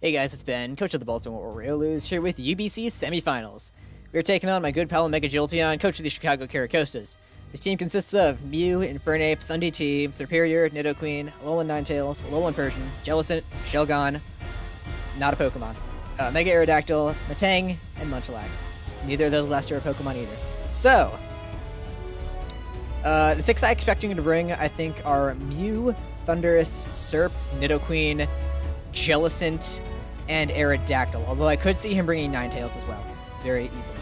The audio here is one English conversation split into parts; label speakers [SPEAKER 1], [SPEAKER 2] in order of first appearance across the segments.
[SPEAKER 1] Hey guys, it's Ben, coach of the Baltimore Oriolus, here with UBC Semifinals. We are taking on my good pal OmegaJolteon, coach of the Chicago Carracostas. His team consists of Mew, Infernape, Thundee, Serperior, Nidoqueen, Alolan Ninetales, Alolan Persian, Jellicent, Shelgon, not a Pokemon, Mega Aerodactyl, Matang, and Munchlax. Neither of those last are a Pokemon either. So, the 6 I expect him to bring, I think, are Mew, Thundurus, Serp, Nidoqueen, Jellicent, and Aerodactyl, although I could see him bringing Ninetales as well, very easily.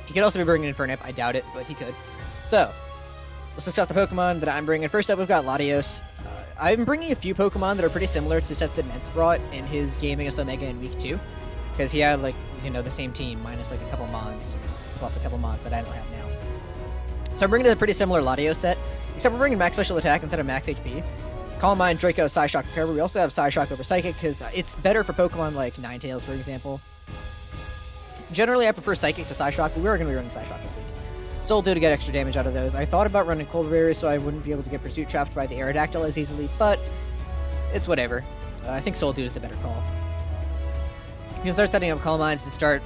[SPEAKER 1] He could also be bringing Infernape, I doubt it, but he could. So, let's discuss the Pokemon that I'm bringing. First up, we've got Latios. I'm bringing a few Pokemon that are pretty similar to sets that Mence brought in his game against Omega in Week 2, because he had, the same team, minus, a couple Mons, plus a couple Mons that I don't have now. So I'm bringing a pretty similar Latios set, except we're bringing Max Special Attack instead of Max HP. Calm Mind, Draco, Psyshock, Recover. We also have Psyshock over Psychic, because it's better for Pokemon like Ninetales, for example. Generally, I prefer Psychic to Psyshock, but we are going to be running Psyshock this week. Soul Dew to get extra damage out of those. I thought about running Cold Berry so I wouldn't be able to get Pursuit Trapped by the Aerodactyl as easily, but it's whatever. I think Soul Dew is the better call. You can start setting up Calm Minds to start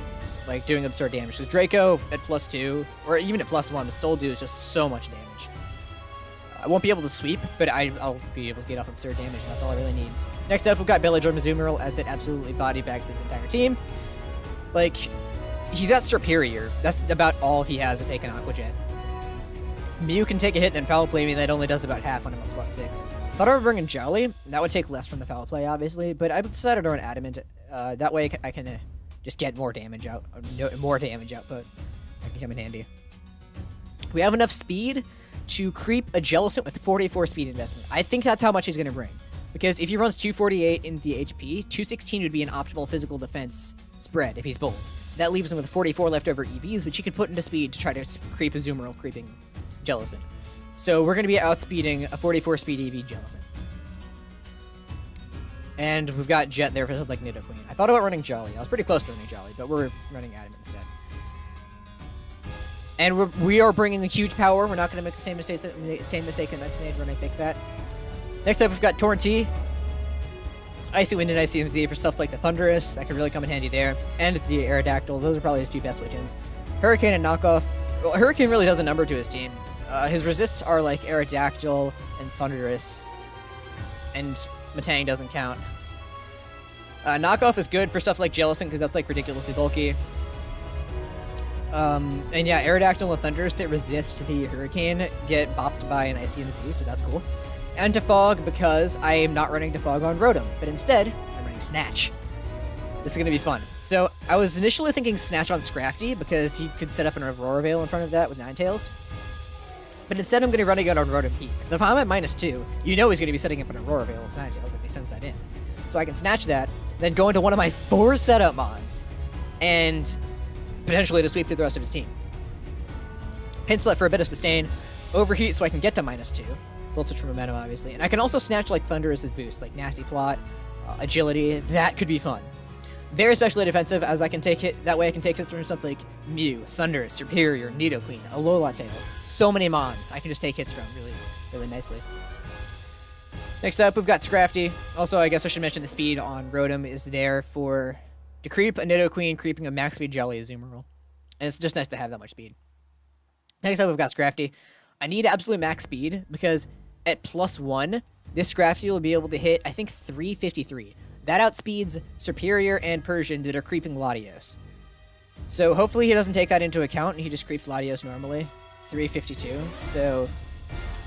[SPEAKER 1] doing absurd damage, because Draco at +2, or even at +1 with Soul Dew is just so much damage. I won't be able to sweep, but I'll be able to get off absurd damage, and that's all I really need. Next up, we've got Bellydrum Azumarill, as it absolutely body bags his entire team. He's got Serperior. That's about all he has to take an Aqua Jet. Mew can take a hit, then Foul Play me, that only does about half when I'm at +6. Thought I would bring in Jolly. That would take less from the Foul Play, obviously, but I decided to run Adamant. That way I can just get more damage out, more damage output. That can come in handy. We have enough speed to creep a Jellicent with 44 speed investment. I think that's how much he's going to bring. Because if he runs 248 in the HP, 216 would be an optimal physical defense spread if he's bold. That leaves him with 44 leftover EVs, which he could put into speed to try to creep a Azumarill creeping Jellicent. So we're going to be outspeeding a 44 speed EV Jellicent. And we've got Jet there for Nidoqueen. I thought about running Jolly. I was pretty close to running Jolly, but we're running Adamant instead. And we are bringing the huge power. We're not going to make the same mistake that Mence made running Big Fat. Next up, we've got Torrentee. Icy Wind and Icy MZ for stuff like the Thundurus. That could really come in handy there. And it's the Aerodactyl. Those are probably his 2 best switch-ins. Hurricane and Knockoff. Well, Hurricane really does a number to his team. His resists are like Aerodactyl and Thundurus. And Matang doesn't count. Knockoff is good for stuff like Jellicent, because that's ridiculously bulky. And yeah, Aerodactyl and Thundurus that resist the Hurricane get bopped by an ICMZ, so that's cool. And Defog, because I am not running Defog on Rotom, but instead, I'm running Snatch. This is going to be fun. So, I was initially thinking Snatch on Scrafty, because he could set up an Aurora Veil in front of that with Ninetales. But instead, I'm going to be running it on Rotom Heat, because if I'm at -2, you know he's going to be setting up an Aurora Veil with Ninetales if he sends that in. So I can Snatch that, then go into one of my 4 setup Mons, and potentially to sweep through the rest of his team. Pin Split for a bit of sustain, Overheat so I can get to -2, Volt Switch for momentum obviously, and I can also snatch Thundurus' boost, like Nasty Plot, Agility. That could be fun. Very especially defensive, as I can take it. That way I can take hits from stuff like Mew, Thundurus, Serperior, Nidoqueen, Alola Tail. So many Mons I can just take hits from really nicely. Next up, we've got Scrafty. Also, I guess I should mention the speed on Rotom is there to creep a Nidoqueen, creeping a max speed Jelly Azumarill. And it's just nice to have that much speed. Next up, we've got Scrafty. I need absolute max speed, because at +1, this Scrafty will be able to hit, I think, 353. That outspeeds Serperior and Persian that are creeping Latios. So hopefully he doesn't take that into account, and he just creeps Latios normally. 352. So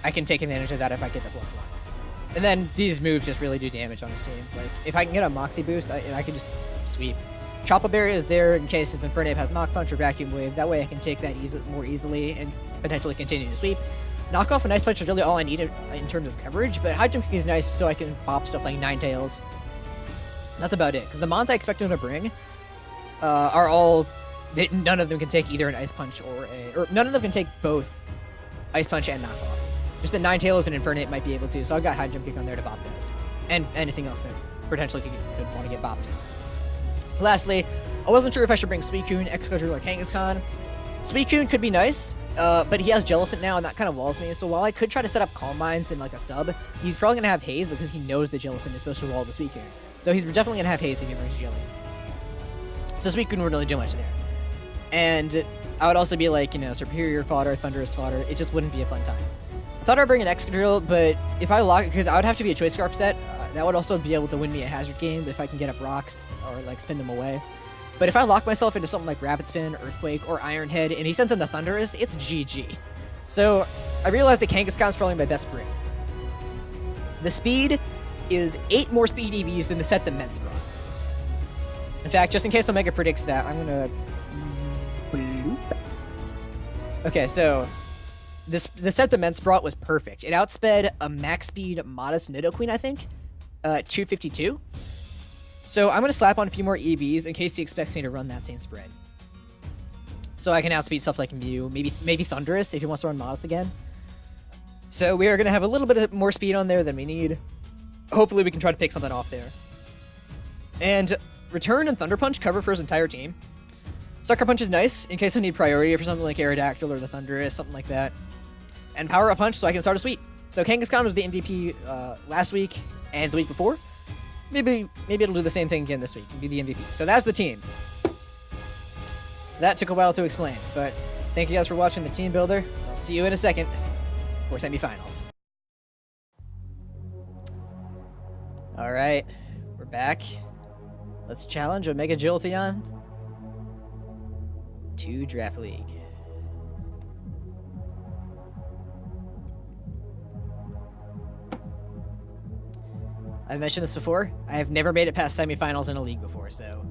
[SPEAKER 1] I can take advantage of that if I get the +1. And then these moves just really do damage on his team. If I can get a Moxie boost, I can just sweep. Choppa Berry is there in case his Infernape has Mach Punch or Vacuum Wave. That way I can take that more easily and potentially continue to sweep. Knockoff and Ice Punch is really all I need in terms of coverage, but High Jump Kick is nice so I can pop stuff like Ninetales. That's about it, because the Mons I expect him to bring are all... none of them can take either an Ice Punch or none of them can take both Ice Punch and Knockoff. Just that Ninetales and Infernape might be able to, so I've got High Jump Kick on there to bop those. And anything else that potentially could want to get bopped. Lastly, I wasn't sure if I should bring Suicune, Excadrill, or Kangaskhan. Suicune could be nice, But he has Jellicent now, and that kind of walls me. So while I could try to set up Calm Minds in like a sub, he's probably going to have Haze because he knows that Jellicent is supposed to wall this weekend. So he's definitely going to have Haze if he brings Jelly. So this week couldn't really do much there. And I would also be like, you know, Superior fodder, Thunderous fodder. It just wouldn't be a fun time. I thought I'd bring an Excadrill, but if I lock, because I would have to be a Choice Scarf set, that would also be able to win me a Hazard game if I can get up rocks or like spin them away. But if I lock myself into something like Rapid Spin, Earthquake, or Iron Head, and he sends in the Thunderous, it's GG. So I realized that Kangaskhan's probably my best brew. The speed is 8 more speed EVs than the set that Mets brought. In fact, just in case Omega predicts that, I'm gonna... Okay, so the set that Mets brought was perfect. It outsped a max speed modest Nidoqueen, I think, 252. So I'm going to slap on a few more EVs in case he expects me to run that same spread. So I can outspeed stuff like Mew, maybe Thunderous if he wants to run Modest again. So we are going to have a little bit more speed on there than we need. Hopefully we can try to pick something off there. And Return and Thunder Punch cover for his entire team. Sucker Punch is nice in case I need priority for something like Aerodactyl or the Thunderous, something like that. And Power Up Punch so I can start a sweep. So Kangaskhan was the MVP last week and the week before. Maybe it'll do the same thing again this week and be the MVP. So that's the team. That took a while to explain, but thank you guys for watching the team builder. I'll see you in a second for semifinals. All right, we're back. Let's challenge OmegaJolteon to Draft League. I've mentioned this before. I have never made it past semifinals in a league before, so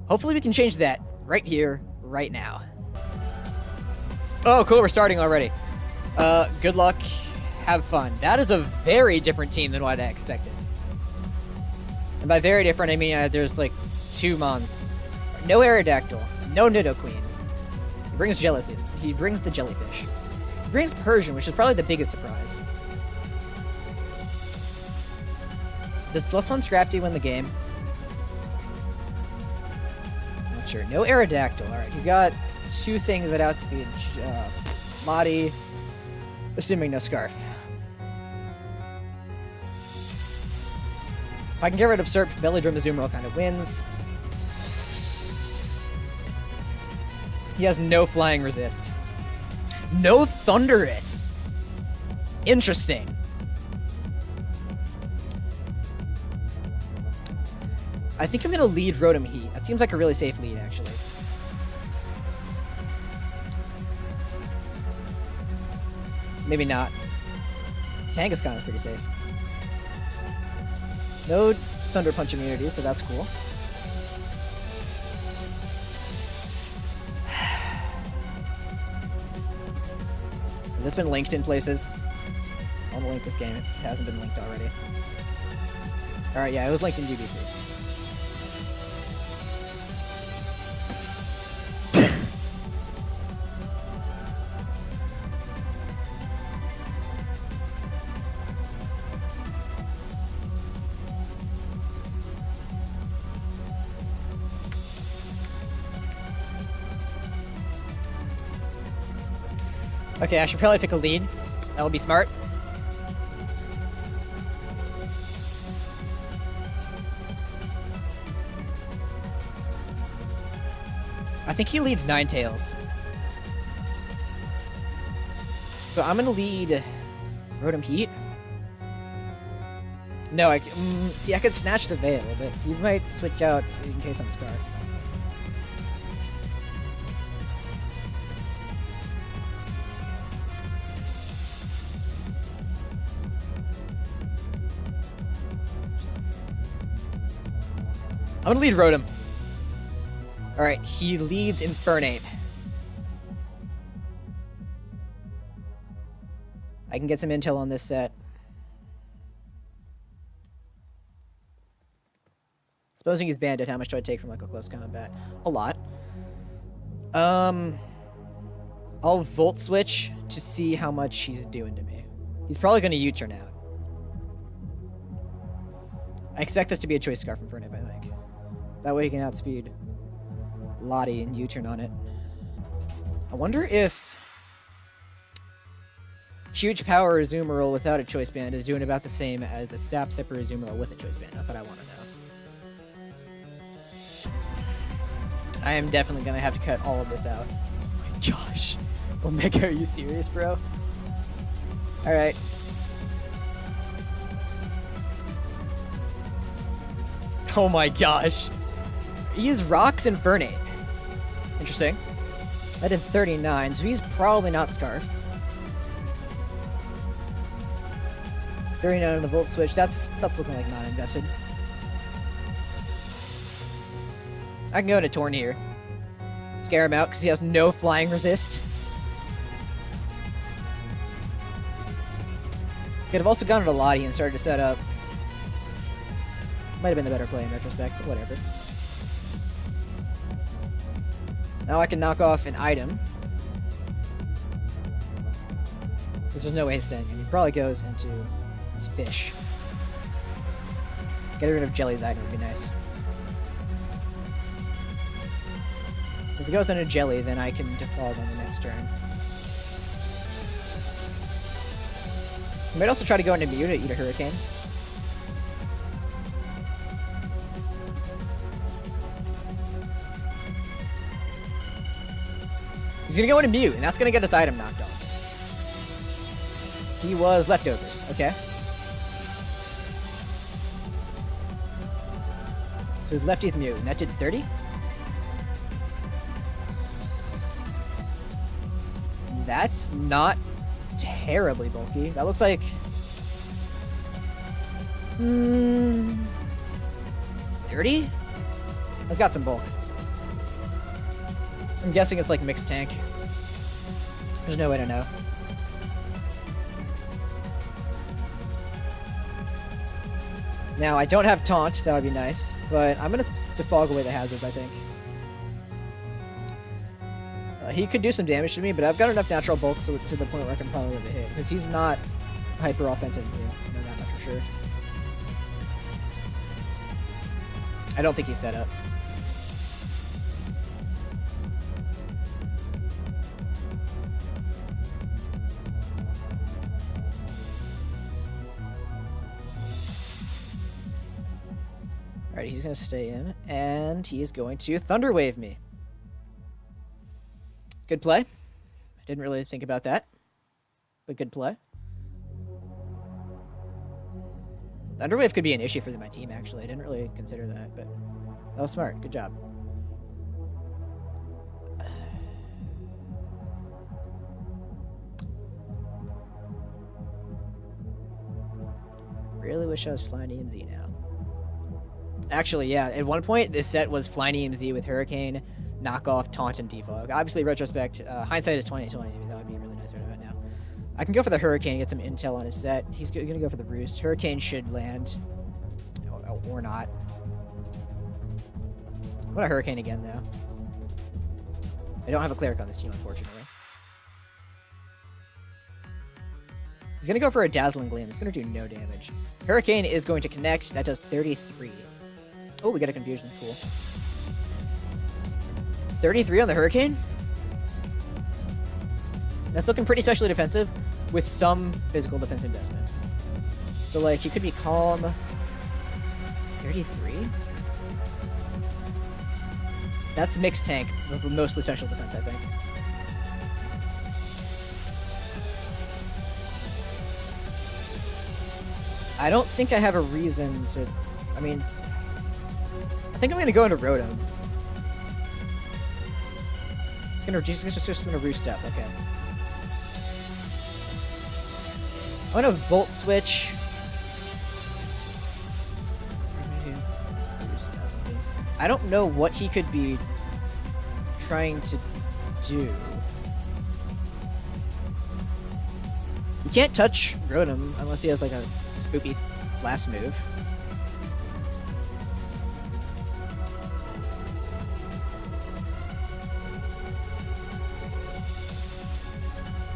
[SPEAKER 1] hopefully we can change that right here, right now. Oh, cool, we're starting already. Good luck. Have fun. That is a very different team than what I expected. And by very different, I mean there's like 2 Mons. No Aerodactyl. No Nidoqueen. He brings Jellicent. He brings the Jellyfish. He brings Persian, which is probably the biggest surprise. Does +1 Scrafty win the game? Not sure. No Aerodactyl. Alright, he's got 2 things that outspeed Lati, assuming no Scarf. If I can get rid of Serp, Belly Drum Azumarill kind of wins. He has no Flying Resist. No Thunderous. Interesting. I think I'm going to lead Rotom Heat. That seems like a really safe lead, actually. Maybe not. Kangaskhan is pretty safe. No Thunder Punch immunity, so that's cool. Has this been linked in places? I want to link this game. It hasn't been linked already. Alright, yeah, it was linked in UBC. Okay, I should probably pick a lead. That would be smart. I think he leads Ninetales. So I'm gonna lead Rotom Heat. No, see, I could snatch the Veil, but he might switch out in case I'm Scarf. I'm gonna lead Rotom. Alright, he leads Infernape. I can get some intel on this set. Supposing he's banded, how much do I take from like a close combat? A lot. I'll Volt Switch to see how much he's doing to me. He's probably gonna U-turn out. I expect this to be a Choice Scarf Infernape, I think. That way he can outspeed Lati and U-turn on it. I wonder if huge power Azumarill without a choice band is doing about the same as the Sap Sipper Azumarill with a choice band. That's what I want to know. I am definitely going to have to cut all of this out. Oh my gosh. Omega, are you serious, bro? Alright. Oh my gosh. He's Rocks Infernape. Interesting. That did 39, so he's probably not Scarf. 39 on the Volt Switch, that's looking like not invested. I can go into Torn here. Scare him out because he has no flying resist. Could have also gone into Lati and started to set up. Might have been the better play in retrospect, but whatever. Now I can knock off an item. Because there's no way he's staying, and he probably goes into his fish. Getting rid of Jelly's item would be nice. If he goes into Jelly, then I can defog on the next turn. I might also try to go into Mew to eat a Hurricane. He's gonna go into Mew, and that's gonna get his item knocked off. He was leftovers, okay? So his lefty's Mew, and that did 30? That's not terribly bulky. That looks like... 30? That's got some bulk. I'm guessing it's like mixed tank. There's no way to know. Now, I don't have Taunt, that would be nice, but I'm going to defog away the hazards, I think. He could do some damage to me, but I've got enough natural bulk to the point where I can probably live a hit, because he's not hyper-offensive, I know that much for sure. I don't think he's set up. Alright, he's going to stay in, and he is going to Thunder Wave me. Good play. I didn't really think about that, but good play. Thunder Wave could be an issue for my team, actually. I didn't really consider that, but that was smart. Good job. Really wish I was flying EMZ now. Actually, yeah, at one point, this set was flying EMZ with Hurricane, knockoff, taunt, and defog. Obviously, retrospect, hindsight is 2020. Maybe that would be really nice right about now. I can go for the Hurricane and get some intel on his set. He's going to go for the Roost. Hurricane should land. Or not. I'm going to Hurricane again, though. I don't have a Cleric on this team, unfortunately. He's going to go for a Dazzling Gleam. It's going to do no damage. Hurricane is going to connect. That does 33. Oh, we got a Confusion. Cool. 33 on the Hurricane? That's looking pretty specially defensive with some physical defense investment. So, like, you could be calm. 33? That's mixed tank with mostly special defense, I think. I don't think I have a reason to... I mean... I think I'm going to go into Rotom. He's just gonna Roost up, okay. I'm gonna Volt Switch. I don't know what he could be trying to do. You can't touch Rotom unless he has like a spoopy last move.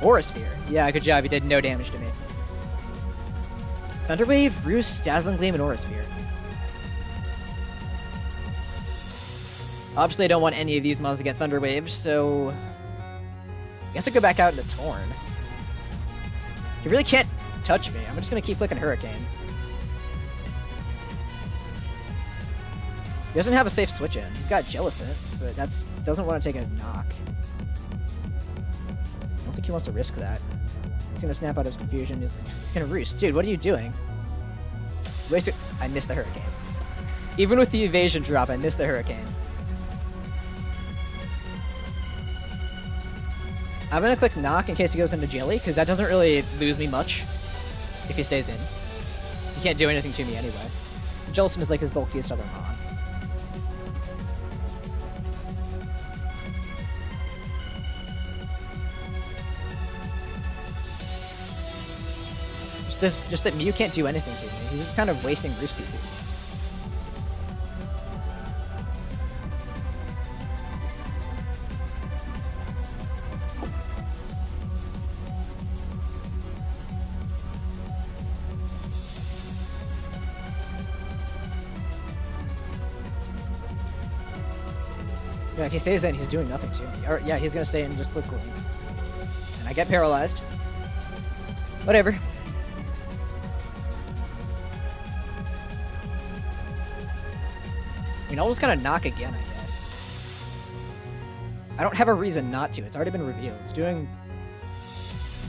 [SPEAKER 1] Aura Sphere. Yeah, good job. He did no damage to me. Thunder Wave, Roost, Dazzling Gleam, and Aura Sphere. Obviously, I don't want any of these mons to get Thunder Wave, so... I guess I go back out into Torn. He really can't touch me. I'm just gonna keep flicking Hurricane. He doesn't have a safe switch in. He's got Jellicent, but doesn't want to take a knock. I don't think he wants to risk that. He's gonna snap out of his confusion. He's gonna roost. Dude, what are you doing? Wasted. I missed the Hurricane. Even with the evasion drop, I missed the Hurricane. I'm gonna click knock in case he goes into Jelly, because that doesn't really lose me much if he stays in. He can't do anything to me anyway. Jellicent is like his bulkiest other mon. Just that Mew can't do anything to me. He's just kind of wasting Roost people. Yeah, if he stays in, he's doing nothing to me. Or, yeah, he's gonna stay in and just look clean. And I get paralyzed. Whatever. I mean, I'll just kind of knock again, I guess. I don't have a reason not to. It's already been revealed. It's doing...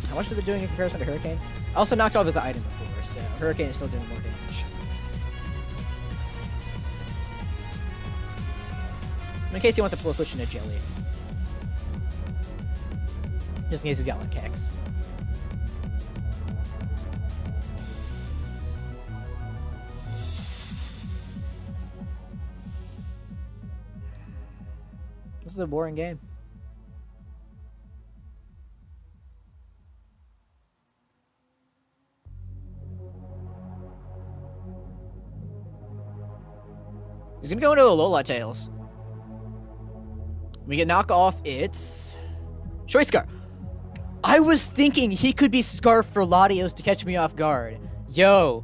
[SPEAKER 1] How much was it doing in comparison to Hurricane? I also knocked off his item before, so Hurricane is still doing more damage. In case he wants to pull a switch into Jelly. Just in case he's got like Hex. This is a boring game. He's gonna go into the Lola Tails. We get knock off. It's Choice Scar. I was thinking he could be Scarf for Latios to catch me off guard. Yo,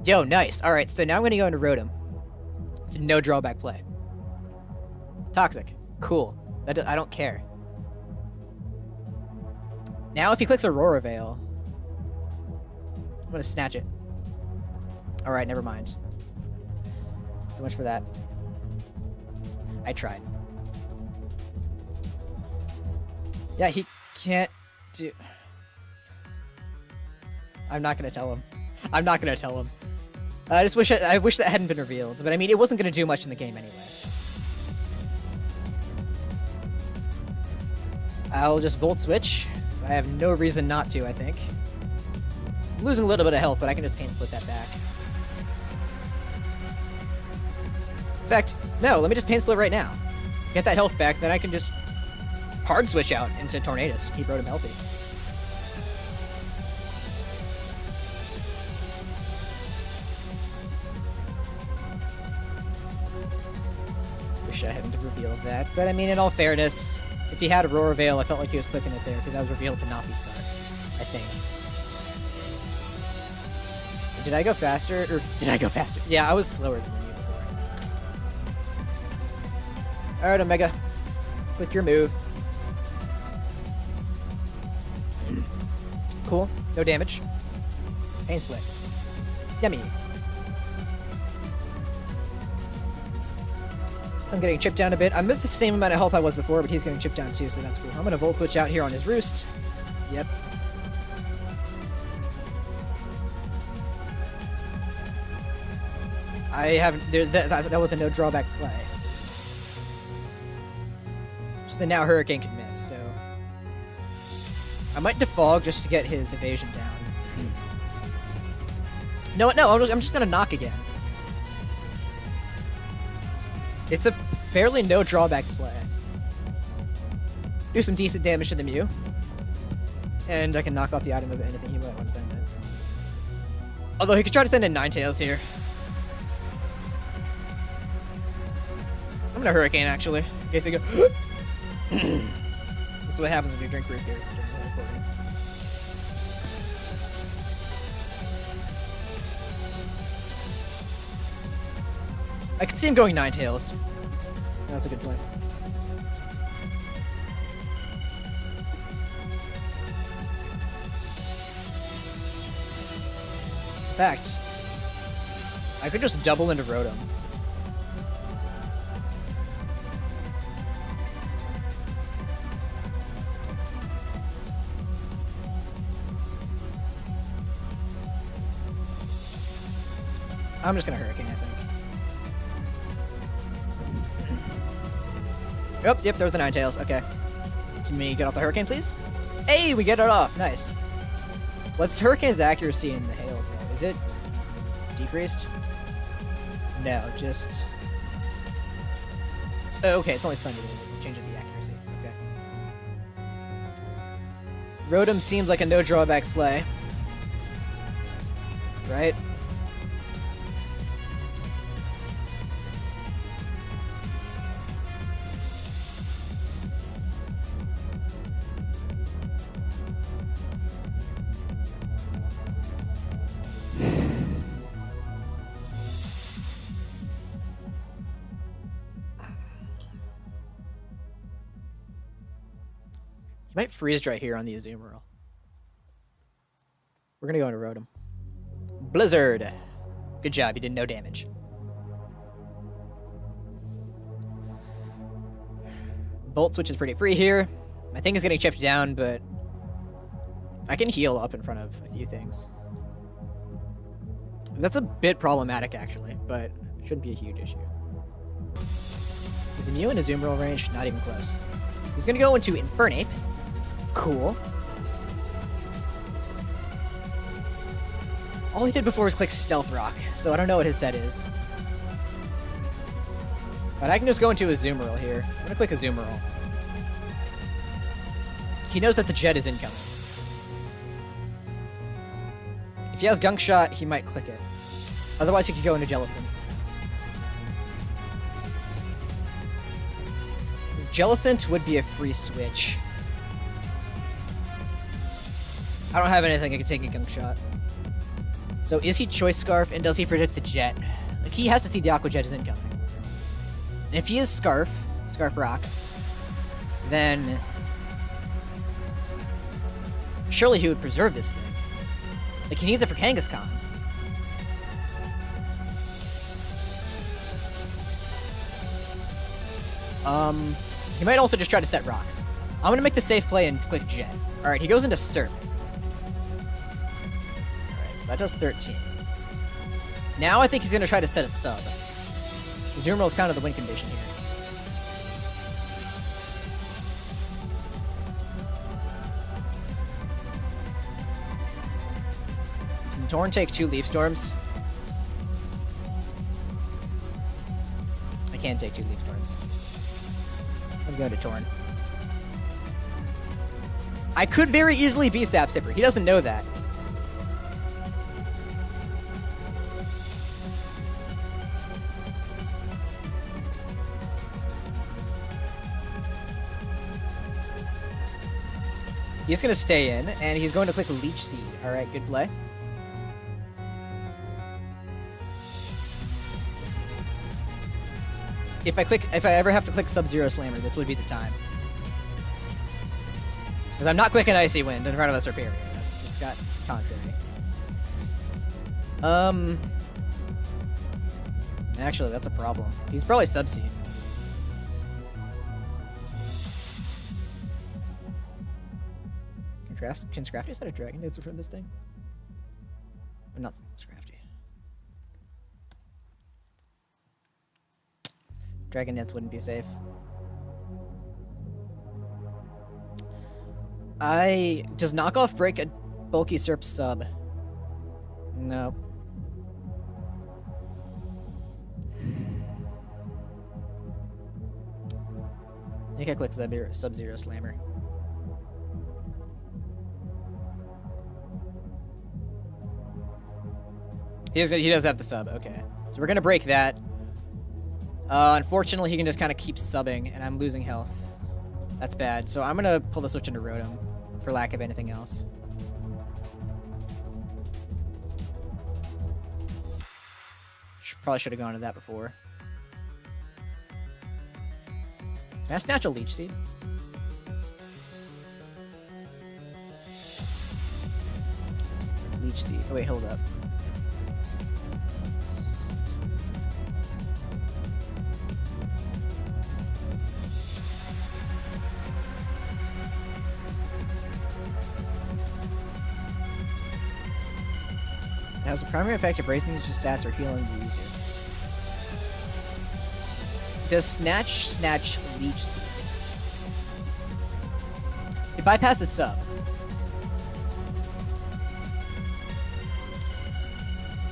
[SPEAKER 1] nice. All right, so now I'm gonna go into Rotom. It's a no drawback play. Toxic. Cool. I don't care. Now if he clicks Aurora Veil, I'm gonna snatch it. Alright, never mind. So much for that. I tried. Yeah, he can't do... I'm not gonna tell him. I'm not gonna tell him. I wish that hadn't been revealed, but I mean, it wasn't gonna do much in the game anyway. I'll just Volt Switch, because I have no reason not to, I think. I'm losing a little bit of health, but I can just Pain Split that back. In fact, no, let me just Pain Split right now. Get that health back, then I can just Hard Switch out into Tornadus to keep Rotom healthy. Wish I hadn't revealed that, but I mean, in all fairness, if he had Aurora Veil, I felt like he was clicking it there because that was revealed to not be Scar, I think. Did I go faster? Or did I go faster? Yeah, I was slower than you before. Alright, Omega. Click your move. Cool. No damage. Pain Split. Yummy. I'm getting chipped down a bit. I'm at the same amount of health I was before, but he's getting chipped down too, so that's cool. I'm gonna Volt Switch out here on his Roost. Yep. I haven't... That was a no drawback play. Just the now Hurricane can miss, so... I might defog just to get his evasion down. No, I'm just gonna knock again. It's a fairly no drawback play. Do some decent damage to the Mew. And I can knock off the item of anything he might want to send in. Although he could try to send in Ninetales here. I'm gonna Hurricane actually. In case I go. This is what happens when you drink root beer during the recording. I could see him going Ninetales. That's a good play. fact, I could just double into Rotom. I'm just gonna Hurricane, I think. Yep, there's the Ninetales. Okay. Can we get off the Hurricane, please? Hey, we get it off. Nice. What's Hurricane's accuracy in the hail, bro? Is it decreased? No, just... okay, it's only Thunder. Changing the accuracy. Okay. Rotom seems like a no drawback play. Right? He might freeze dry here on the Azumarill. We're gonna go into Rotom. Blizzard! Good job, you did no damage. Volt Switch is pretty free here. My thing is getting chipped down, but I can heal up in front of a few things. That's a bit problematic, actually, but it shouldn't be a huge issue. Is Mew in Azumarill range? Not even close. He's gonna go into Infernape. Cool. All he did before was click Stealth Rock, so I don't know what his set is. But I can just go into Azumarill here. I'm gonna click Azumarill. He knows that the Jet is incoming. If he has Gunk Shot, he might click it. Otherwise, he could go into Jellicent. His Jellicent would be a free switch. I don't have anything I can take a Gunk Shot. So is he Choice Scarf, and does he predict the Jet? Like, he has to see the Aqua Jet is incoming. And if he is Scarf Rocks, then surely he would preserve this thing. Like, he needs it for Kangaskhan. He might also just try to set Rocks. I'm gonna make the safe play and click Jet. Alright, he goes into Surf. That does 13. Now I think he's going to try to set a sub. Azumarill is kind of the win condition here. Can Torn take 2 Leaf Storms? I can't take 2 Leaf Storms. I'm going to Torn. I could very easily be Sap Sipper. He doesn't know that. He's going to stay in, and he's going to click Leech Seed. All right, good play. If I ever have to click Sub-Zero Slammer, this would be the time. Because I'm not clicking Icy Wind in front of a Serperior. It's got Contrary. Actually, that's a problem. He's probably Sub-Seed. Can Scrafty set a Dragon Dance from this thing? Or not Scrafty. Dragon Dance wouldn't be safe. Does Knockoff break a bulky Serp sub? No. I think I click Sub-Zero Slammer. He does have the sub, okay. So we're gonna break that. Unfortunately, he can just kind of keep subbing, and I'm losing health. That's bad. So I'm gonna pull the switch into Rotom, for lack of anything else. Probably should have gone to that before. Can I snatch a Leech Seed? Leech Seed. Oh wait, hold up. has the primary effect of raising the user's stats or healing the user. Does Snatch Leech Seed? It bypasses sub.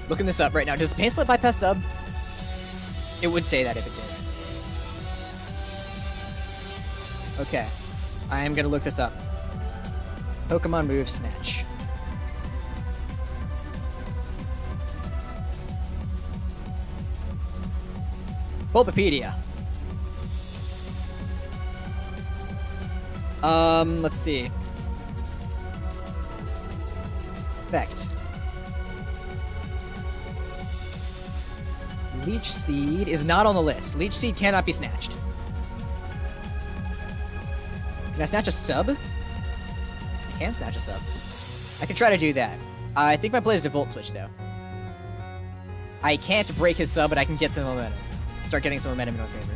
[SPEAKER 1] Looking this up right now. Does Pain Split bypass sub? It would say that if it did. Okay. I am going to look this up. Pokemon move Snatch. Bulbapedia. Let's see. Effect. Leech Seed is not on the list. Leech Seed cannot be snatched. Can I snatch a sub? I can snatch a sub. I can try to do that. I think my play is to Volt Switch, though. I can't break his sub, but I can get some momentum. Start getting some momentum in our favor.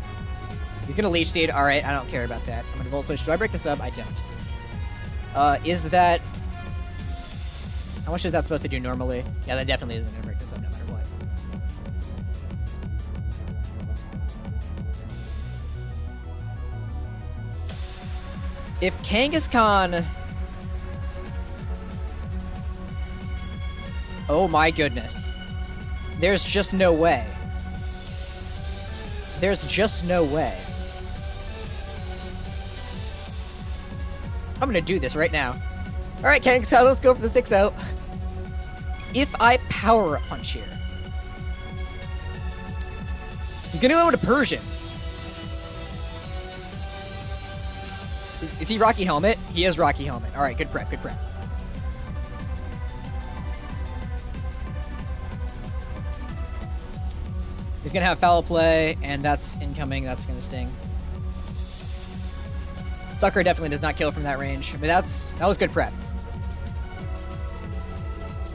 [SPEAKER 1] He's gonna Leech Seed. Alright, I don't care about that. I'm gonna Volt Switch. Do I break the sub? I don't. Is that... How much is that supposed to do normally? Yeah, that definitely isn't gonna break the sub no matter what. If Kangaskhan... Oh my goodness. There's just no way. There's just no way. I'm gonna do this right now. Alright, Kangaskhan, let's go for the 6-0. If I Power Punch here... I'm gonna go into Persian. Is he Rocky Helmet? He is Rocky Helmet. Alright, good prep, good prep. He's gonna have Foul Play, and that's incoming. That's gonna sting. Sucker definitely does not kill from that range, but that was good prep.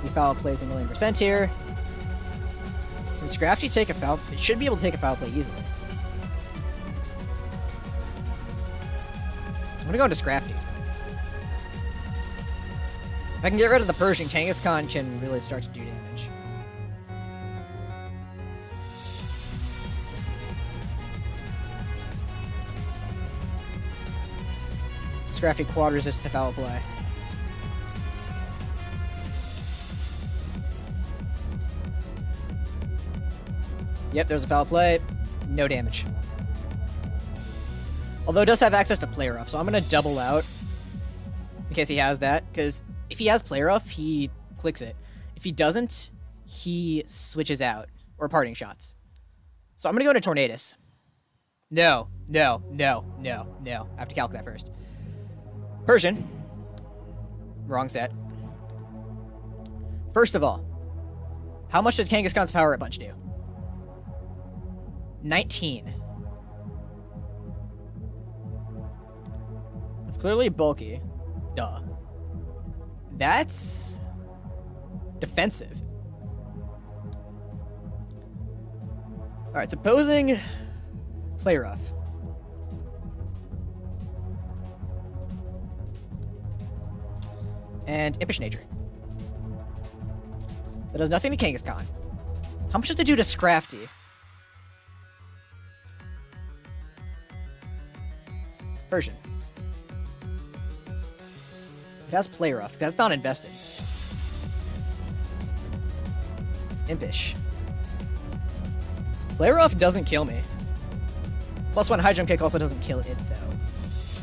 [SPEAKER 1] He Foul Plays 1,000,000% here. Can Scrafty take a Foul? It should be able to take a Foul Play easily. I'm gonna go into Scrafty. If I can get rid of the Persian, Kangaskhan can really start to do damage. Scrafty quad resist to Foul Play. Yep, there's a Foul Play. No damage. Although it does have access to Play Rough, so I'm going to double out in case he has that. Because if he has Play Rough, he clicks it. If he doesn't, he switches out. Or Parting Shots. So I'm going to go into Tornadus. No. I have to calc that first. Persian. Wrong set. First of all, how much does Kangaskhan's Power Up Punch do? 19. That's clearly bulky. Duh. That's defensive. Alright, supposing Play Rough. And Impish Nature. That does nothing to Kangaskhan. How much does it do to Scrafty? Persian. It has Play Rough. That's not invested. Impish. Play Rough doesn't kill me. +1 High Jump Kick also doesn't kill it, though.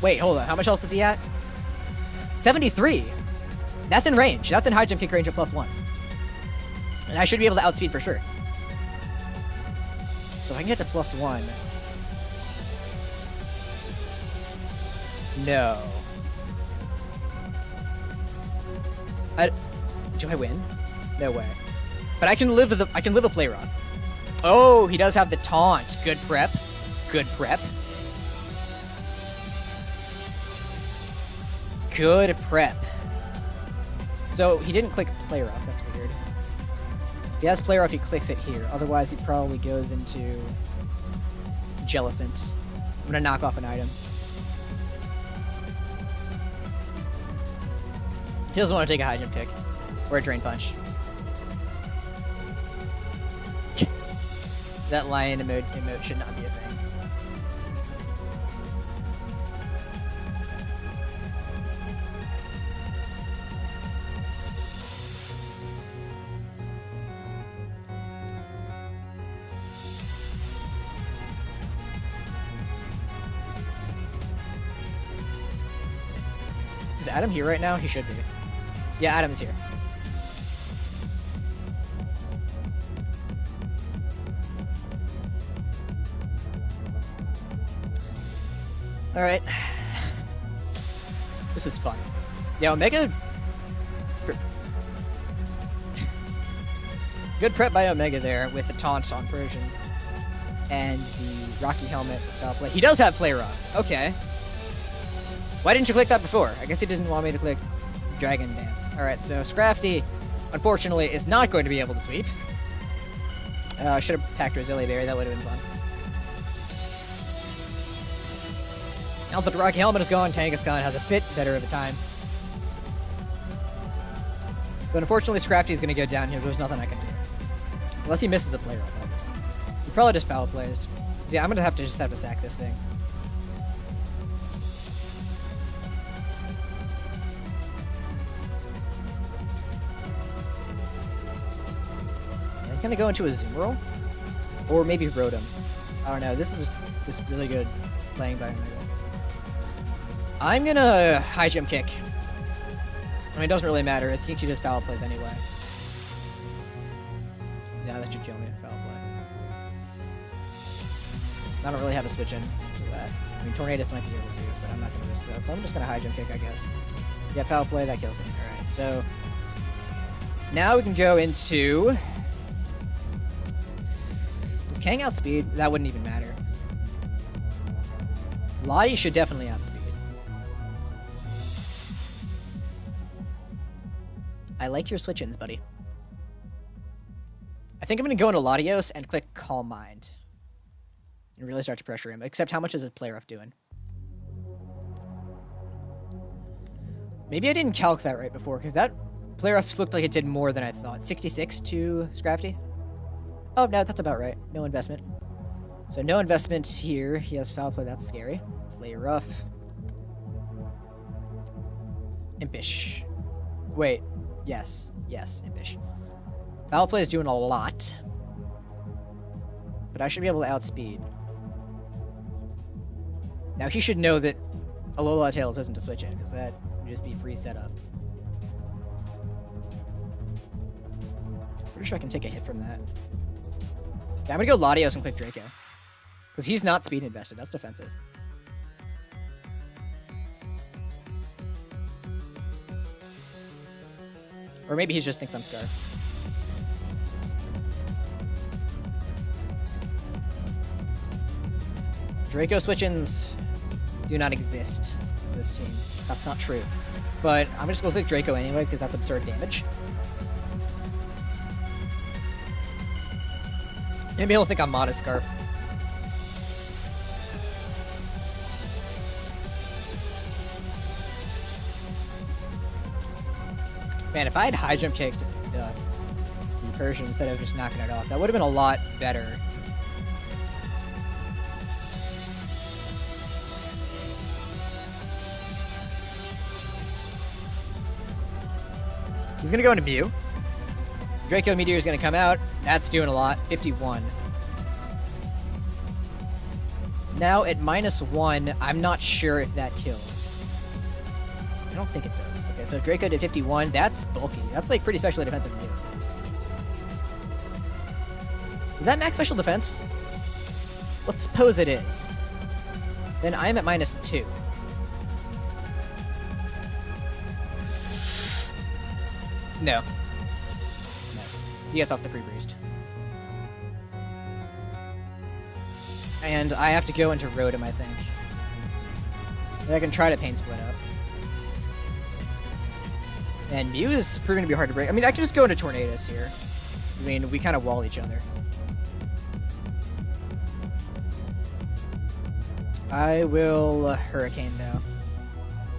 [SPEAKER 1] Wait, hold on. How much health is he at? 73! That's in range. That's in High Jump Kick range at +1. And I should be able to outspeed for sure. So I can get to +1. No. Do I win? No way. But I can live with a Play Rough. Oh, he does have the taunt. Good prep. Good prep. Good prep. So he didn't click Play Rough. That's weird. If he has Play Rough, he clicks it here. Otherwise, he probably goes into Jellicent. I'm gonna knock off an item. He doesn't want to take a High Jump Kick. Or a Drain Punch. That lion emote should not be a thing. Is Adam here right now? He should be. Yeah, Adam's here. All right. This is fun. Yeah, Omega. Good prep by Omega there with the taunt on Persian and the Rocky helmet. Play. He does have play rock. Okay. Why didn't you click that before? I guess he didn't want me to click Dragon Dance. All right, so Scrafty, unfortunately, is not going to be able to sweep. Should have packed Roselia Berry. That would have been fun. Now that the Rocky Helmet is gone, Kangaskhan has a bit better of a time. But unfortunately, Scrafty is going to go down here. There's nothing I can do. Unless he misses a play roll. He probably just foul plays. So yeah, I'm going to have to sack this thing. I'm going to go into a Zoom roll. Or maybe Rotom. I don't know. This is just really good playing by Omega. I'm going to high jump kick. I mean, it doesn't really matter. It teaches you just foul plays anyway. Yeah, that should kill me. Foul play. I don't really have a switch in for that. I mean, Tornadus might be able to, but I'm not going to risk that. So I'm just going to high jump kick, I guess. Yeah, foul play. That kills me. All right, so now we can go into... Does Kang outspeed? That wouldn't even matter. Lati should definitely outspeed. I like your switch-ins, buddy. I think I'm going to go into Latios and click Calm Mind. And really start to pressure him. Except how much is his play rough doing? Maybe I didn't calc that right before, because that play rough looked like it did more than I thought. 66 to Scrafty? Oh, no, that's about right. No investment. So no investment here. He has foul play. That's scary. Play rough. Impish. Wait. Yes, Impish. Foul play is doing a lot. But I should be able to outspeed. Now he should know that Alola Tails isn't a switch in, because that would just be free setup. Pretty sure I can take a hit from that. Yeah, I'm gonna go Latios and click Draco. Because he's not speed invested, that's defensive. Or maybe he just thinks I'm Scarf. Draco switch-ins do not exist for this team. That's not true. But I'm just going to click Draco anyway, because that's absurd damage. Maybe he'll think I'm Modest Scarf. Man, if I had high jump kicked the Persian instead of just knocking it off, that would have been a lot better. He's going to go into Mew. Draco Meteor is going to come out. That's doing a lot. 51. Now at -1, I'm not sure if that kills. I don't think it does. Okay, so Draco did 51. That's bulky. That's like pretty specially defensive Mew. Is that max special defense? Let's suppose it is. Then I'm at -2. No. He gets off the free boost. And I have to go into Rotom, I think. And I can try to Pain Split up. And Mew is proving to be hard to break. I mean, I can just go into Tornadus here. I mean, we kind of wall each other. I will Hurricane, though.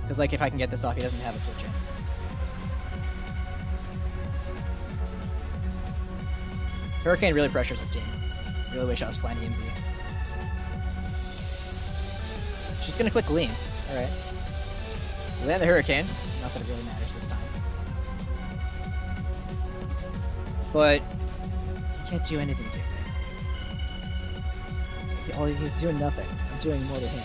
[SPEAKER 1] Because, like, if I can get this off, he doesn't have a switch in. Hurricane really pressures this team. Really wish I was flying EMZ. She's gonna click Gleam. Alright. Land the Hurricane. Not that it really matters this time. But he can't do anything to me. He's doing nothing. I'm doing more to him.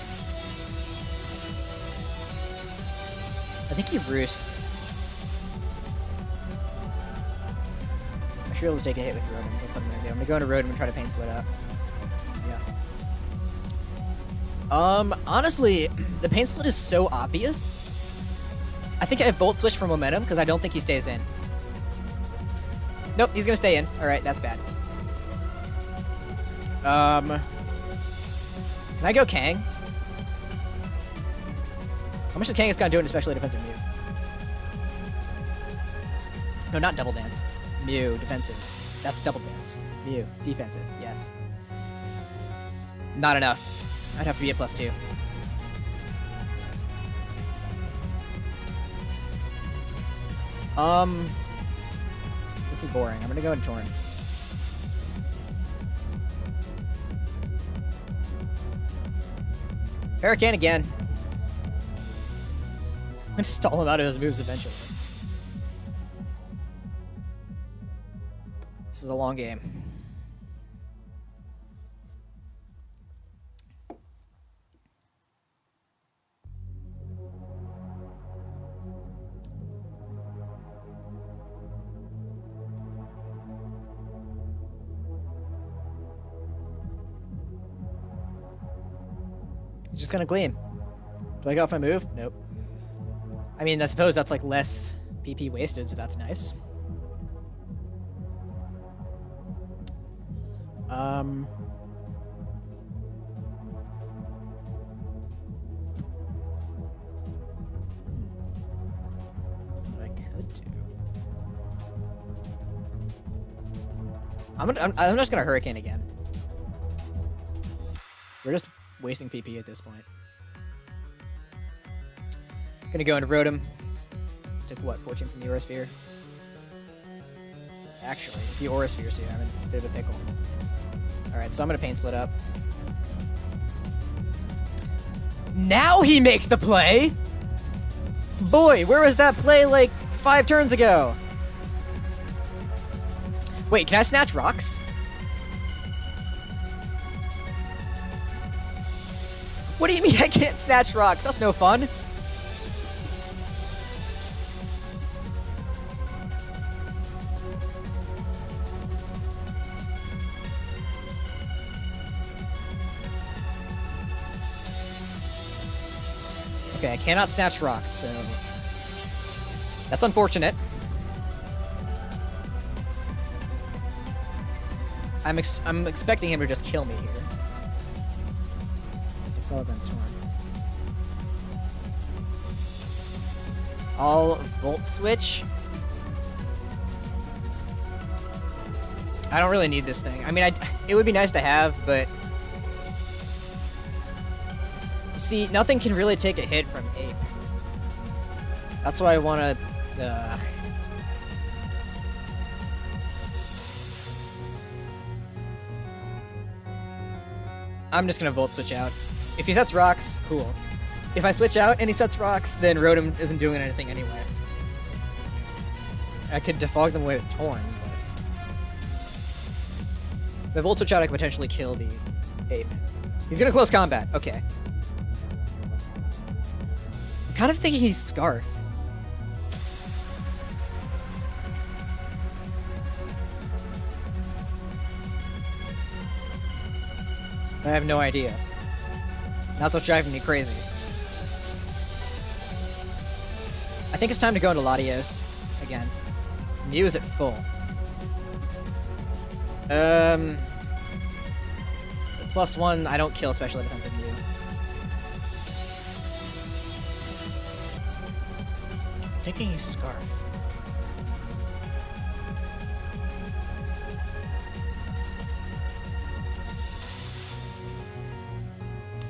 [SPEAKER 1] I think he roosts. I should be able to take a hit with Rotom. That's what I'm gonna do. I'm gonna go into Rotom and try to pain split up. Yeah. Honestly, the pain split is so obvious. I think I Volt Switch for momentum because I don't think he stays in. Nope, he's gonna stay in. Alright, that's bad. Can I go Kang? How much is Kang is gonna do in especially defensive Mew? No, not double dance. Mew, defensive. That's double dance. Mew, defensive, yes. Not enough. I'd have to be at +2. This is boring. I'm gonna go into Torn. Hurricane again. I'm gonna stall him out of his moves eventually. This is a long game. He's just gonna Gleam. Do I get off my move? Nope. I mean, I suppose that's like less PP wasted, so that's nice. What I could do. I'm just gonna Hurricane again. We're just wasting PP at this point. Gonna go into Rotom. Took what, 14 from the Aura Sphere? Actually, the Aura Sphere, so I'm in a bit of a pickle. Alright, so I'm gonna Pain Split up. Now he makes the play! Boy, where was that play like 5 turns ago? Wait, can I snatch rocks? What do you mean I can't snatch rocks? That's no fun. Okay, I cannot snatch rocks, so that's unfortunate. I'm expecting him to just kill me here. Defog on Torn. I'll Volt Switch. I don't really need this thing. I mean, it would be nice to have, but see, nothing can really take a hit from Ape. That's why I want to. I'm just gonna Volt Switch out. If he sets rocks, cool. If I switch out and he sets rocks, then Rotom isn't doing anything anyway. I could defog them away with Torn, but if I Volt Switch out, I could potentially kill the Ape. He's gonna close combat. Okay. I'm kind of thinking he's Scarf. I have no idea. That's what's driving me crazy. I think it's time to go into Latios again. Mew is at full. +1, I don't kill special defensive Mew. I'm thinking he's Scarf.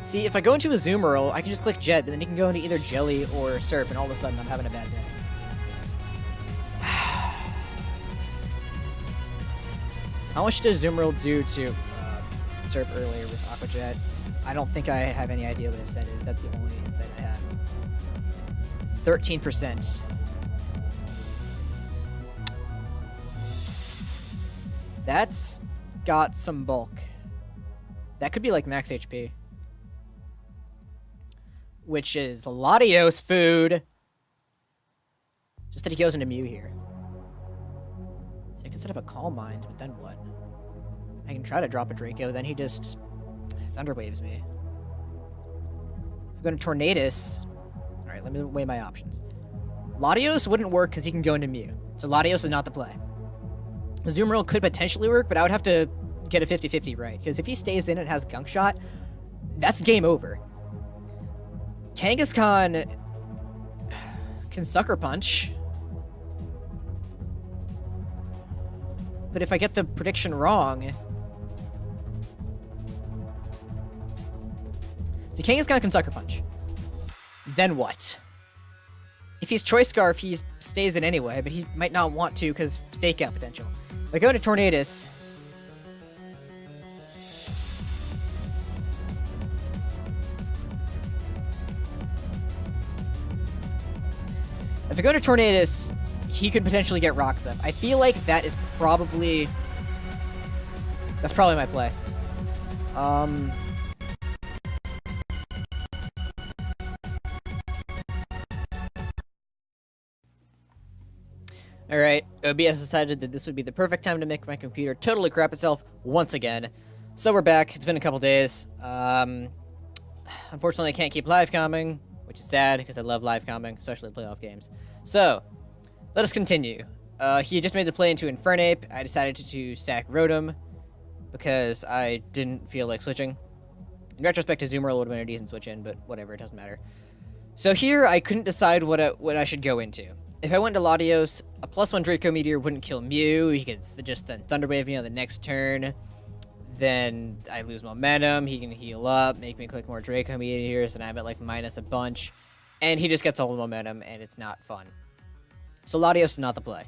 [SPEAKER 1] See, if I go into a Zoomerl, I can just click Jet, but then he can go into either Jelly or Surf, and all of a sudden I'm having a bad day. How much does Zoomerl do to Serp earlier with Aquajet. I don't think I have any idea what his set is. That's the only insight I have. 13%. That's got some bulk. That could be like max HP. Which is Latios food. Just that he goes into Mew here. So I can set up a Calm Mind, but then what? I can try to drop a Draco, then he just Thunder Waves me. If we go to Tornadus... Alright, let me weigh my options. Latios wouldn't work because he can go into Mew. So Latios is not the play. Azumarill could potentially work, but I would have to get a 50-50 right. Because if he stays in and has Gunk Shot, that's game over. Kangaskhan can Sucker Punch. But if I get the prediction wrong... So Kangaskhan can Sucker Punch. Then what? If he's Choice Scarf, he stays in anyway, but he might not want to because Fake Out potential. If I go to Tornadus... If I go to Tornadus, he could potentially get Rocks up. I feel like that is probably... That's probably my play. Alright, OBS decided that this would be the perfect time to make my computer totally crap itself once again. So we're back. It's been a couple days. Unfortunately, I can't keep live comming, which is sad because I love live comming, especially playoff games. So, let us continue. He just made the play into Infernape. I decided to sack Rotom because I didn't feel like switching. In retrospect, Azumarill would have been a decent switch in, but whatever, it doesn't matter. So here, I couldn't decide what I should go into. If I went to Latios, a +1 Draco Meteor wouldn't kill Mew. He could just then Thunder Wave me on the next turn. Then I lose momentum. He can heal up, make me click more Draco Meteors, and I'm at like minus a bunch. And he just gets all the momentum, and it's not fun. So Latios is not the play.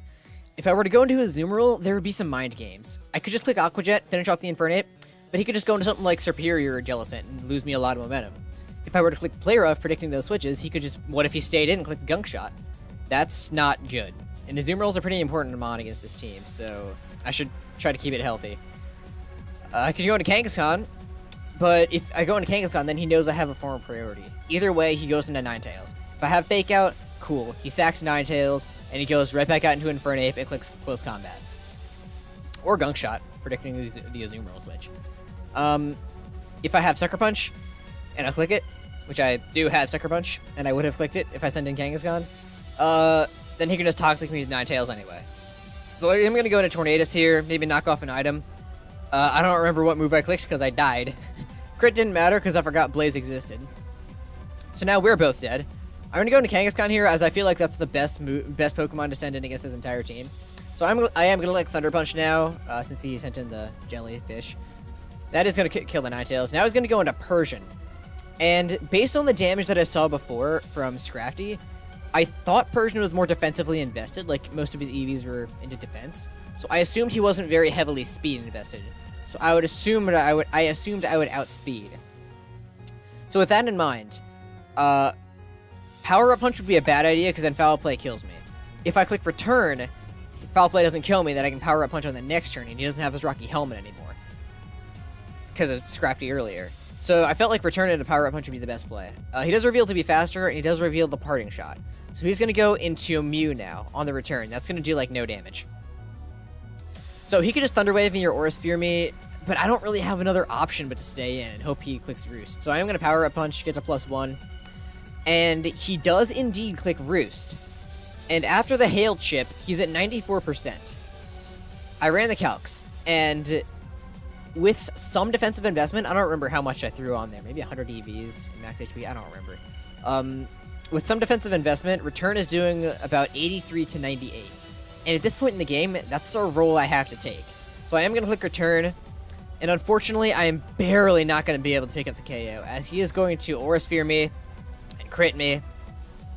[SPEAKER 1] If I were to go into Azumarill, there would be some mind games. I could just click Aqua Jet, finish off the Infernape, but he could just go into something like Superior or Jellicent and lose me a lot of momentum. If I were to click Play Rough, predicting those switches, he could just, what if he stayed in and clicked Gunk Shot? That's not good. And Azumarills are pretty important to mon against this team, so I should try to keep it healthy. I could go into Kangaskhan, but if I go into Kangaskhan, then he knows I have a form of priority. Either way, he goes into Ninetales. If I have Fake Out, cool. He sacks Ninetales, and he goes right back out into Infernape and clicks Close Combat. Or Gunk Shot, predicting the Azumarill switch. If I have Sucker Punch, and I click it, which I do have Sucker Punch, and I would have clicked it if I send in Kangaskhan, then he can just Toxic me with Ninetales anyway. So I'm going to go into Tornadus here, maybe knock off an item. I don't remember what move I clicked because I died. Crit didn't matter because I forgot Blaze existed. So now we're both dead. I'm going to go into Kangaskhan here as I feel like that's the best Pokemon to send in against his entire team. So I am going to like Thunder Punch now, since he sent in the Jellyfish. That is going to kill the Ninetales. Now he's going to go into Persian. And based on the damage that I saw before from Scrafty, I thought Persian was more defensively invested, like most of his EVs were into defense. So I assumed he wasn't very heavily speed invested. So I would assume that I assumed I would outspeed. So with that in mind, Power Up Punch would be a bad idea because then Foul Play kills me. If I click Return, Foul Play doesn't kill me, then I can Power Up Punch on the next turn, and he doesn't have his Rocky Helmet anymore. Because of Scrafty earlier. So I felt like Return into Power Up Punch would be the best play. He does reveal to be faster, and he does reveal the Parting Shot. So he's going to go into Mew now on the return. That's going to do like no damage. So he could just Thunder Wave me or Aura Sphere me, but I don't really have another option but to stay in and hope he clicks Roost. So I am going to Power Up Punch, get to +1. And he does indeed click Roost. And after the Hail Chip, he's at 94%. I ran the calcs, and with some defensive investment, I don't remember how much I threw on there, maybe 100 EVs, max HP, I don't remember. With some defensive investment, Return is doing about 83 to 98. And at this point in the game, that's a role I have to take. So I am going to click Return, and unfortunately, I am barely not going to be able to pick up the KO, as he is going to Aura Sphere me, and crit me,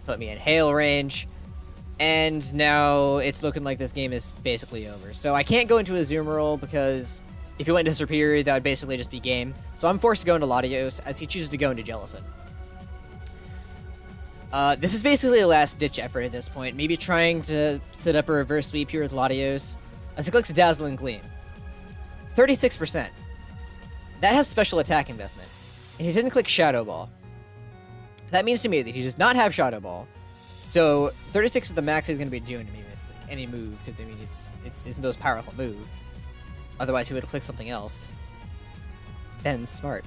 [SPEAKER 1] put me in Hail range, and now it's looking like this game is basically over. So I can't go into Azumarill because If he went into Superior, that would basically just be game. So I'm forced to go into Latios as he chooses to go into Jellicent. This is basically a last-ditch effort at this point. Maybe trying to set up a reverse sweep here with Latios. As he clicks Dazzling Gleam. 36%. That has special attack investment. And he didn't click Shadow Ball. That means to me that he does not have Shadow Ball. So 36 is the max he's going to be doing to me with any move, because I mean it's his most powerful move. Otherwise he would have clicked something else. Ben's smart.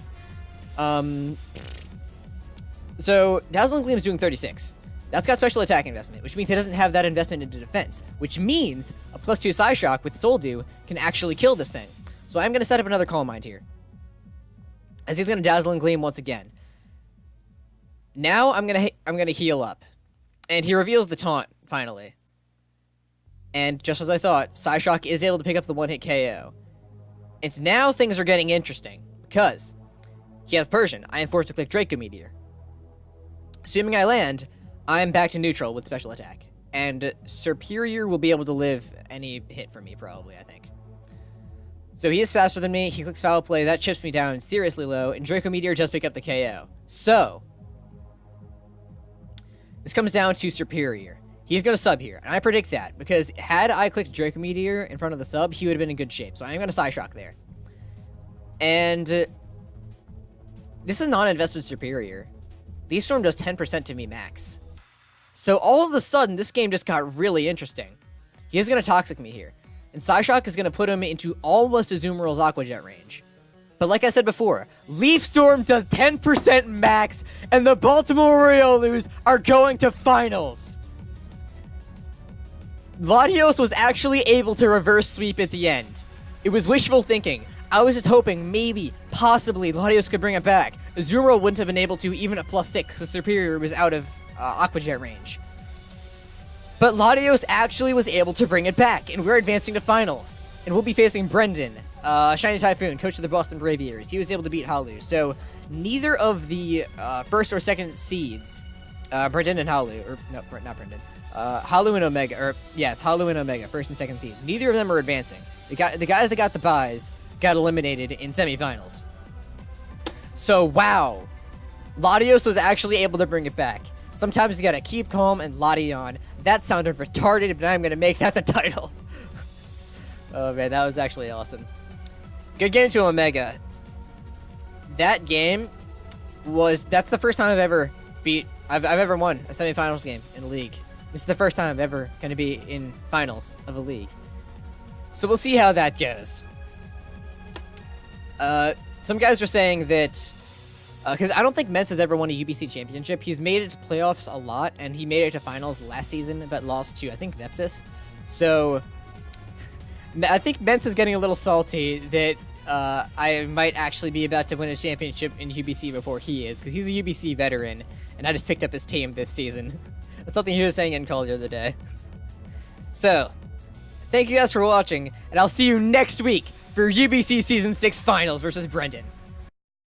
[SPEAKER 1] So Dazzling Gleam is doing 36. That's got special attack investment, which means he doesn't have that investment into defense, which means a +2 Psyshock with Soul Dew can actually kill this thing. So I'm going to set up another Calm Mind here. As he's going to Dazzling Gleam once again. Now I'm gonna heal up. And he reveals the taunt, finally. And just as I thought, Psyshock is able to pick up the one-hit KO. And now things are getting interesting, because he has Persian. I am forced to click Draco Meteor. Assuming I land, I'm back to neutral with special attack. And Superior will be able to live any hit from me, probably, I think. So he is faster than me, he clicks Foul Play, that chips me down seriously low, and Draco Meteor just picked up the KO. So this comes down to Superior. He's going to sub here, and I predict that, because had I clicked Draco Meteor in front of the sub, he would have been in good shape, so I am going to Psyshock there. And this is non-invested Superior. Leaf Storm does 10% to me max. So all of a sudden, this game just got really interesting. He is going to Toxic me here, and Psyshock is going to put him into almost Azumarill's Aqua Jet range. But like I said before, Leaf Storm does 10% max, and the Baltimore Oriolus are going to finals. Latios was actually able to reverse sweep at the end. It was wishful thinking. I was just hoping, maybe, possibly, Latios could bring it back. Azumarill wouldn't have been able to even at +6, because Superior was out of Aqua Jet range. But Latios actually was able to bring it back, and we're advancing to finals. And we'll be facing Brendan. Shiny Typhoon, coach of the Boston Braviers. He was able to beat Hallu. So, neither of the first or second seeds, Brendan and Hallu, or no, not Brendan, Hallu and Omega, or yes, Hallu and Omega, first and second seed. Neither of them are advancing. The guys that got the buys got eliminated in semifinals. So, wow. Latios was actually able to bring it back. Sometimes you gotta keep calm and Lati on. That sounded retarded, but I'm gonna make that the title. Oh man, that was actually awesome. Good game to Omega. That game that's the first time I've ever won a semifinals game in a league. This is the first time I'm ever going to be in finals of a league. So we'll see how that goes. Some guys are saying that, because I don't think Mence has ever won a UBC championship. He's made it to playoffs a lot, and he made it to finals last season, but lost to, I think, Vepsis. So I think Mence is getting a little salty that I might actually be about to win a championship in UBC before he is, because he's a UBC veteran, and I just picked up his team this season. That's something he was saying in call the other day. So, thank you guys for watching, and I'll see you next week for UBC Season 6 Finals versus Brendan.